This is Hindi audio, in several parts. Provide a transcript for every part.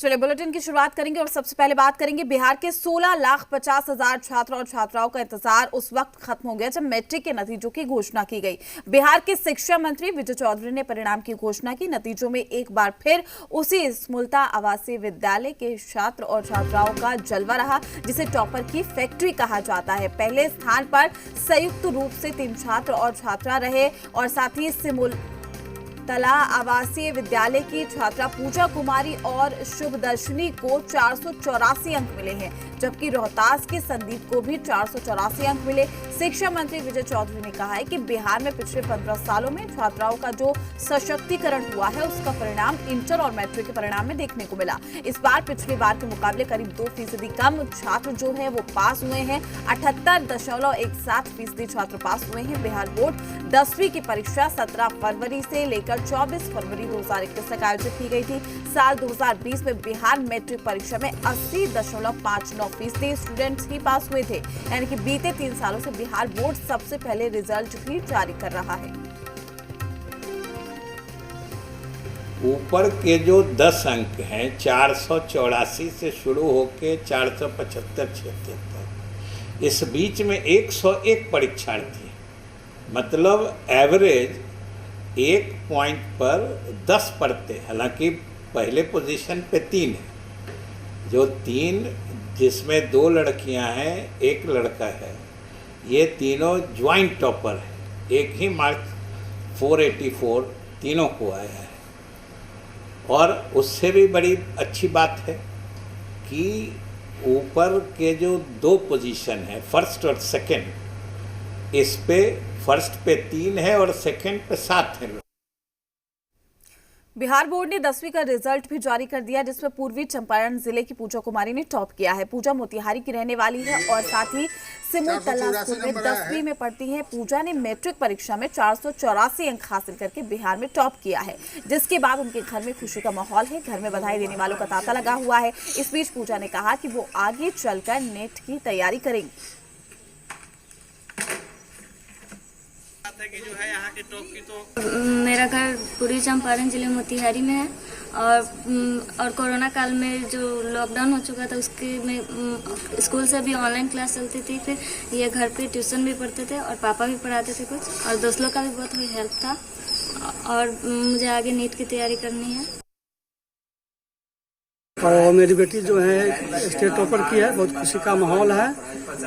चलिए बुलेटिन की शुरुआत करेंगे और सबसे पहले बात करेंगे बिहार के 16,50,000 छात्र और छात्राओं का इंतजार उस वक्त खत्म हो गया जब मैट्रिक के नतीजों की घोषणा की गई। बिहार के शिक्षा मंत्री विजय चौधरी ने परिणाम की घोषणा की। नतीजों में एक बार फिर उसी स्मूलता आवासीय विद्यालय के छात्र और छात्राओं का जलवा रहा, जिसे टॉपर की फैक्ट्री कहा जाता है। पहले स्थान पर संयुक्त रूप से 3 छात्र और छात्रा रहे और साथ ही तला आवासीय विद्यालय की छात्रा पूजा कुमारी और शुभदर्शनी को 484 अंक मिले हैं, जबकि रोहतास के संदीप को भी 484 अंक मिले। शिक्षा मंत्री विजय चौधरी ने कहा है कि बिहार में पिछले 15 सालों में छात्राओं का जो सशक्तिकरण हुआ है उसका परिणाम इंटर और मैट्रिक के परिणाम में देखने को मिला। इस बार पिछली बार के मुकाबले करीब 2% कम छात्र जो है वो पास हुए हैं। 78.17% छात्र पास हुए हैं। बिहार बोर्ड 10वीं की परीक्षा 17 फरवरी से लेकर 24 फरवरी 2021 तक आयोजित की गई थी। साल 2020 में बिहार मैट्रिक परीक्षा में 80.59% स्टूडेंट्स ही पास हुए थे, यानी कि बीते 3 सालों से बिहार बोर्ड सबसे पहले रिजल्ट भी जारी कर रहा है। ऊपर के जो 10 अंक हैं 484 से शुरू होके 475-76, इस बीच में 101 परीक्षार्थी, मतलब एवरेज 1 पॉइंट पर 10 पढ़ते। हालांकि पहले पोजीशन पे 3 है, जो 3 जिसमें 2 लड़कियां हैं 1 लड़का है, ये तीनों ज्वाइंट टॉपर है। एक ही मार्क 484 तीनों को आया है। और उससे भी बड़ी अच्छी बात है कि ऊपर के जो 2 पोजीशन है फर्स्ट और सेकंड, इस पे फर्स्ट पे 3 है और सेकंड पे 7 है। बिहार बोर्ड ने 10वीं का रिजल्ट भी जारी कर दिया, जिसमें पूर्वी चंपारण जिले की पूजा कुमारी ने टॉप किया है। पूजा मोतिहारी की रहने वाली है और साथ ही सिमुलतला स्कूल में 10वीं में पढ़ती है। पूजा ने मैट्रिक परीक्षा में 484 अंक हासिल करके बिहार में टॉप किया है, जिसके बाद उनके घर में खुशी का माहौल है। घर में बधाई देने वालों का तांता लगा हुआ है। इस बीच पूजा ने कहा कि वो आगे चलकर नेट की तैयारी करेंगी। कि जो है यहाँ के टॉप की तो मेरा घर पूर्वी चंपारण जिले मोतिहारी में है और कोरोना काल में जो लॉकडाउन हो चुका था उसके में स्कूल से भी ऑनलाइन क्लास चलती थी। फिर ये घर पे ट्यूशन भी पढ़ते थे और पापा भी पढ़ाते थे कुछ, और दोस्त लोग का भी बहुत हेल्प था। और मुझे आगे नीट की तैयारी करनी है। और मेरी बेटी जो है स्टेट टॉपर की है। बहुत खुशी का माहौल है।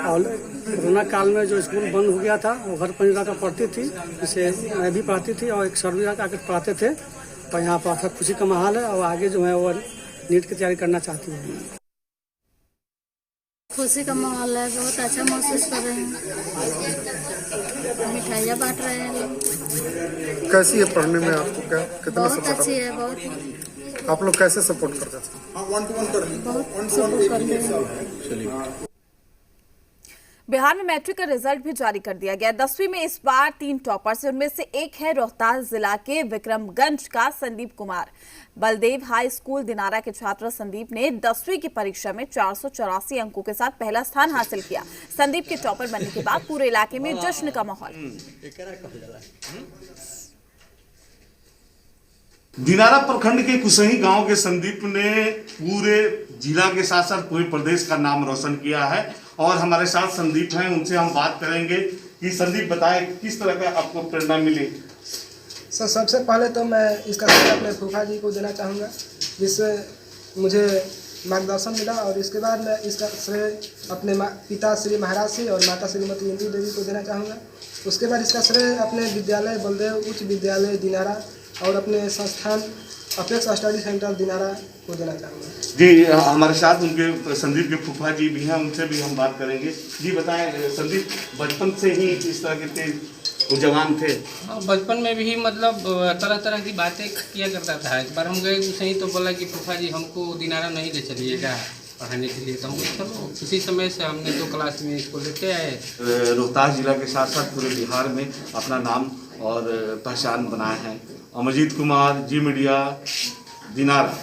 और कोरोना काल में जो स्कूल बंद हो गया था वो घर पर जाकर पढ़ती थी, जिसे मैं भी पढ़ाती थी और एक सर भी आकर पढ़ाते थे। और यहाँ पर खुशी का माहौल है और आगे जो है वो नीट की तैयारी करना चाहती हूँ। खुशी का माहौल है, बहुत अच्छा महसूस कर रहे हैं। मिठाइयाँ बांट रहे हैं लोग। कैसी है पढ़ने में आपको? क्या कितना बहुत अच्छी है। बहुत आप लोग कैसे सपोर्ट करते थे? बहुत सपोर्ट करते हैं। बिहार में मैट्रिक का रिजल्ट भी जारी कर दिया गया। 10वीं में इस बार 3 टॉपर्स हैं। उनमें से एक है रोहतास जिला के विक्रमगंज का संदीप कुमार। बलदेव हाई स्कूल दिनारा के छात्र संदीप ने 10वीं की परीक्षा में 484 अंकों के साथ पहला स्थान हासिल किया। संदीप के टॉपर बनने के बाद पूरे इलाके में जश्न का माहौल। दिनारा प्रखंड के कुसही गांव के संदीप ने पूरे जिला के साथ साथ पूरे प्रदेश का नाम रोशन किया है। और हमारे साथ संदीप हैं, उनसे हम बात करेंगे कि संदीप बताएं किस तरह का आपको प्रेरणा मिली। सर, सबसे पहले तो मैं इसका श्रेय अपने फूफा जी को देना चाहूँगा, जिससे मुझे मार्गदर्शन मिला। और इसके बाद मैं इसका श्रेय अपने पिता श्री महाराज श्री और माता श्रीमती इंदू देवी को देना चाहूँगा। उसके बाद इसका श्रेय अपने विद्यालय बलदेव उच्च विद्यालय दिनारा और अपने संस्थान अपेक्स स्टडी सेंटर दिनारा को देना चाहूँगा। जी, हमारे साथ उनके संदीप के फूफा जी भी हैं, उनसे भी हम बात करेंगे। जी बताएं संदीप, बचपन से ही इस तरह के तेज जवान थे? बचपन में भी मतलब तरह तरह की बातें किया करता था। एक बार हम गए तो सही तो बोला कि फूफा जी हमको दिनारा नहीं ले चलिएगा पढ़ाने के लिए। तो हम चलो उसी समय से हमने 2 क्लास में इसको लेते आए। रोहतास जिला के साथ साथ पूरे बिहार में अपना नाम और पहचान बनाए हैं। अमरजीत कुमार, जी मीडिया, दिनारा।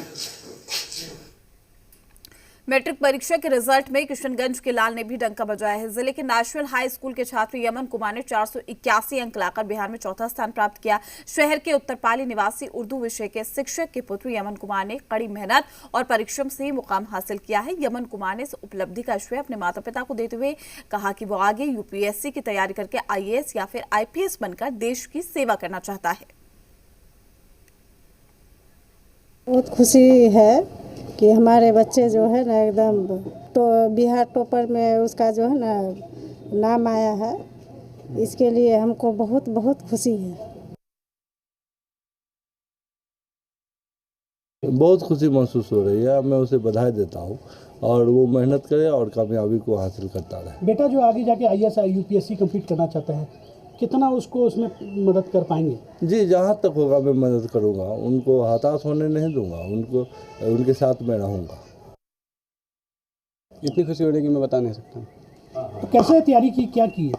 मैट्रिक परीक्षा के रिजल्ट में किशनगंज के लाल ने भी डंका बजाया है। जिले के नेशनल हाई स्कूल के छात्र यमन कुमार ने 481 अंक लाकर बिहार में चौथा स्थान प्राप्त किया। शहर के उत्तरपाली निवासी उर्दू विषय के शिक्षक के पुत्र यमन कुमार ने कड़ी मेहनत और परिश्रम से मुकाम हासिल किया है। यमन कुमार ने इस उपलब्धि का श्रेय अपने माता पिता को देते हुए कहा कि वो आगे यूपीएससी की तैयारी करके आईएएस या फिर आईपीएस बनकर देश की सेवा करना चाहता है। बहुत खुशी है कि हमारे बच्चे जो है ना एकदम तो बिहार टॉपर में उसका जो है ना नाम आया है, इसके लिए हमको बहुत बहुत खुशी है। बहुत खुशी महसूस हो रही है। मैं उसे बधाई देता हूँ और वो मेहनत करे और कामयाबी को हासिल करता रहे। बेटा जो आगे जाके आईएएस यूपीएससी कंप्लीट करना चाहता है, कितना उसको उसमें मदद कर पाएंगे? जी, जहाँ तक होगा मैं मदद करूँगा, उनको हताश होने नहीं दूंगा, उनके साथ में रहूँगा। इतनी खुशी हो रही है कि मैं बता नहीं सकता। तो कैसे तैयारी की, क्या की है?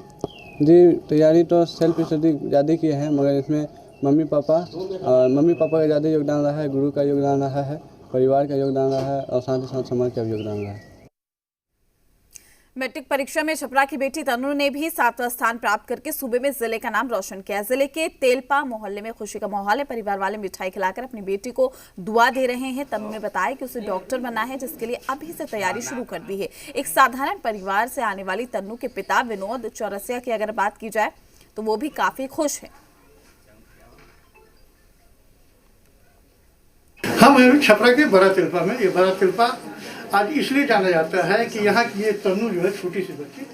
जी, तैयारी तो सेल्फ स्टडी ज़्यादा की है, मगर इसमें मम्मी पापा का ज़्यादा योगदान रहा है, गुरु का योगदान रहा है, परिवार का योगदान रहा है और साथ ही साथ समाज का भी योगदान रहा है। मैट्रिक परीक्षा में छपरा की बेटी तनु ने भी 7वां स्थान प्राप्त करके सूबे में जिले का नाम रोशन किया। जिले के तेलपा मोहल्ले में खुशी का माहौल है। परिवार वाले मिठाई खिलाकर अपनी बेटी को दुआ दे रहे हैं। तनु ने बताया कि उसे डॉक्टर बनना है, जिसके लिए अभी से तैयारी शुरू कर दी है। एक साधारण परिवार से आने वाली तनु के पिता विनोद चौरसिया की अगर बात की जाए तो वो भी काफी खुश है। हम हैं छपरा के बड़ा तिलपा में। ये बड़ा तिलपा आज इसलिए जाना जाता है कि यहाँ की ये तनु जो है छोटी सी बच्ची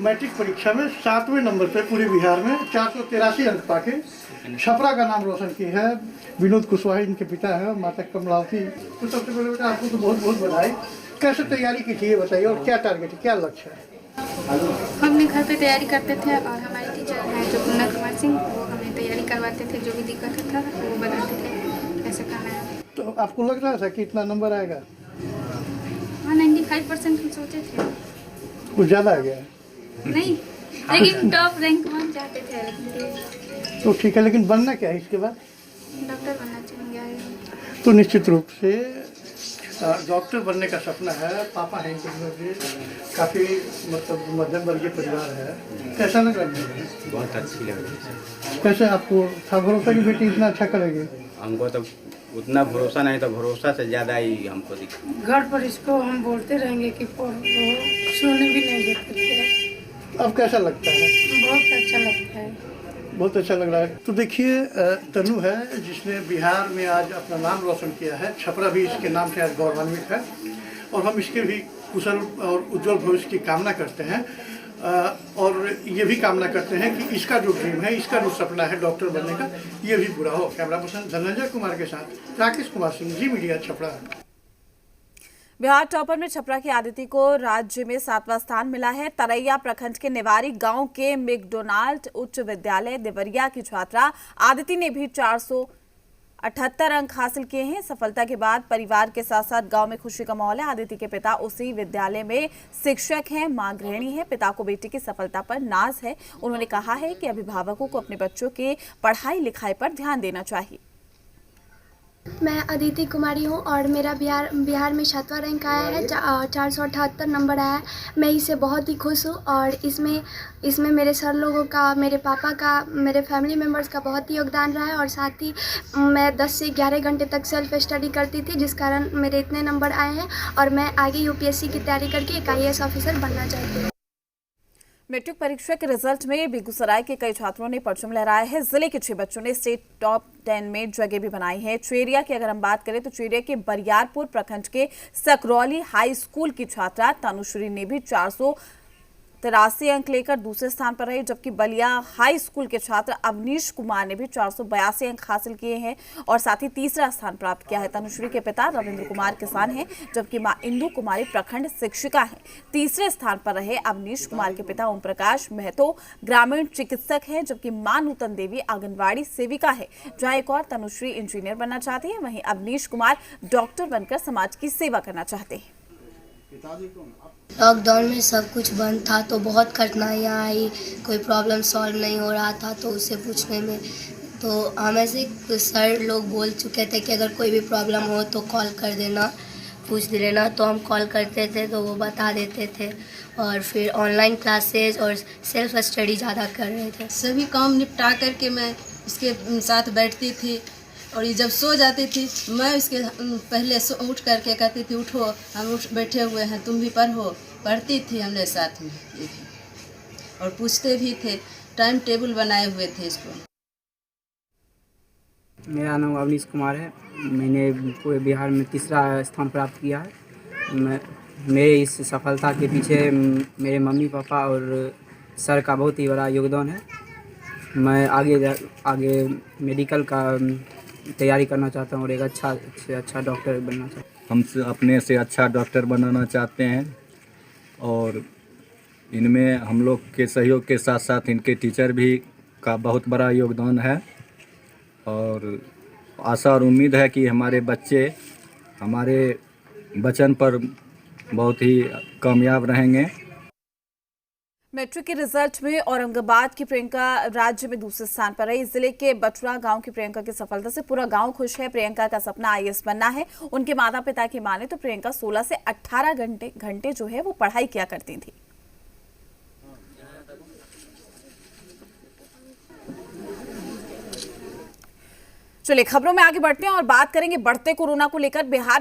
मैट्रिक परीक्षा में 7वें नंबर पे पूरे बिहार में 483 अंक पाके छपरा का नाम रोशन की है। विनोद कुशवाहा इनके पिता है, माता कमलावती। तो सबसे पहले बेटा आपको तो बहुत बहुत बधाई। कैसे तैयारी की थी ये बताइए और क्या टारगेट है, क्या लक्ष्य है? हम घर पे तैयारी करते थे और हमारे टीचर हैं जो कुन्ना कुमार सिंह, वो हमें तैयारी करवाते थे। जो भी दिक्कत था वो बताते थे कैसे करना है। तो आपको लग रहा था कि इतना नंबर आएगा? हाँ, 95% हम सोचे थे। कुछ ज़्यादा आ गया? नहीं, लेकिन टॉप रैंक हम चाहते थे। लेकिन तो ठीक है, लेकिन बनना क्या है इसके बाद? डॉक्टर बनना चाहेंगे। तो निश्चित रूप से डॉक्टर बनने का सपना है। पापा हैं इनके, काफ़ी मतलब मध्यम वर्गीय परिवार है। कैसा लग रहा है? बहुत अच्छी लग रही है। कैसे आपको था भरोसा कि बेटी इतना अच्छा करेगी? हमको तो उतना भरोसा नहीं था, भरोसा से ज़्यादा ही हमको दिखा। घर पर इसको हम बोलते रहेंगे कि सुनने भी नहीं देते थे। अब कैसा लगता है? बहुत अच्छा लगता है। बहुत अच्छा लग रहा है। तो देखिए, तनु है जिसने बिहार में आज अपना नाम रोशन किया है। छपरा भी इसके नाम से आज गौरवान्वित है और हम इसके भी कुशल और उज्जवल भविष्य की कामना करते हैं। और ये भी कामना करते हैं कि इसका जो ड्रीम है, इसका जो सपना है डॉक्टर बनने का, ये भी पूरा हो। कैमरा पर्सन धनंजय कुमार के साथ राकेश कुमार सिंह, जी मीडिया, छपरा। बिहार टॉपर में छपरा की आदिति को राज्य में 7वां स्थान मिला है। तरैया प्रखंड के नेवारी गांव के मैकडोनाल्ड उच्च विद्यालय देवरिया की छात्रा आदिति ने भी 478 अंक हासिल किए हैं। सफलता के बाद परिवार के साथ साथ गांव में खुशी का माहौल है। आदिति के पिता उसी विद्यालय में शिक्षक हैं, मां गृहिणी है। पिता को बेटी की सफलता पर नाज है। उन्होंने कहा है कि अभिभावकों को अपने बच्चों के पढ़ाई लिखाई पर ध्यान देना चाहिए। मैं अदिति कुमारी हूँ और मेरा बिहार में 7वां रैंक आया है। 478 नंबर आया है। मैं इससे बहुत ही खुश हूँ और इसमें मेरे सर लोगों का, मेरे पापा का, मेरे फैमिली मेम्बर्स का बहुत ही योगदान रहा है। और साथ ही मैं 10 से 11 घंटे तक सेल्फ स्टडी करती थी, जिस कारण मेरे इतने नंबर आए हैं और मैं आगे यूपीएससी की तैयारी करके एक आईएएस ऑफिसर बनना चाहती हूँ। मैट्रिक परीक्षा के रिजल्ट में बेगूसराय के कई छात्रों ने परचम लहराया है। जिले के 6 बच्चों ने स्टेट टॉप 10 में जगह भी बनाई है। चेरिया की अगर हम बात करें तो चेरिया के बरियारपुर प्रखंड के सकरौली हाई स्कूल की छात्रा तनुश्री ने भी 483 अंक लेकर दूसरे स्थान पर रही, जबकि बलिया हाई स्कूल के छात्र अवनीश कुमार ने भी 482 अंक हासिल किए हैं और साथ ही तीसरा स्थान प्राप्त किया है। तनुश्री के पिता रविंद्र कुमार किसान हैं, जबकि मां इंदु कुमारी प्रखंड शिक्षिका हैं। तीसरे स्थान पर रहे अवनीश कुमार के पिता ओम प्रकाश महतो ग्रामीण चिकित्सक हैं, जबकि मां नूतन देवी आंगनबाड़ी सेविका है। जहां एक और तनुश्री इंजीनियर बनना चाहती है, वहीं अवनीश कुमार डॉक्टर बनकर समाज की सेवा करना चाहते हैं। लॉकडाउन में सब कुछ बंद था तो बहुत कठिनाइयाँ आई, कोई प्रॉब्लम सॉल्व नहीं हो रहा था। तो उससे पूछने में तो हमें से सर लोग बोल चुके थे कि अगर कोई भी प्रॉब्लम हो तो कॉल कर देना। पूछ दे ना, तो हम कॉल करते थे तो वो बता देते थे। और फिर ऑनलाइन क्लासेस और सेल्फ स्टडी ज़्यादा कर रहे थे। सभी काम निपटा करके मैं उसके साथ बैठती थी, और ये जब सो जाती थी मैं उसके पहले उठ करके कहती थी उठो, हम उठ बैठे हुए हैं, तुम भी पढ़ो। पढ़ती थी हमने साथ में ये भी, और पूछते भी थे, टाइम टेबल बनाए हुए थे इसको। मेरा नाम अवनीश कुमार है। मैंने पूरे बिहार में तीसरा स्थान प्राप्त किया है। मेरे इस सफलता के पीछे मेरे मम्मी पापा और सर का बहुत ही बड़ा योगदान है। मैं आगे मेडिकल का तैयारी करना चाहता हूँ और एक अच्छा डॉक्टर बनना चाहता हूँ। हम अपने से अच्छा डॉक्टर बनाना चाहते हैं, और इनमें हम लोग के सहयोग के साथ साथ इनके टीचर भी का बहुत बड़ा योगदान है। और आशा और उम्मीद है कि हमारे बच्चे हमारे वचन पर बहुत ही कामयाब रहेंगे। मैट्रिक के रिजल्ट में औरंगाबाद की प्रियंका राज्य में दूसरे स्थान पर रही। जिले के बटरा गांव की प्रियंका की सफलता से पूरा गांव खुश है। प्रियंका का सपना आईएएस बनना है। उनके माता पिता की माने तो प्रियंका 16 से 18 घंटे जो है वो पढ़ाई किया करती थी। चलिए खबरों में आगे बढ़ते हैं और बात करेंगे बढ़ते कोरोना को लेकर। बिहार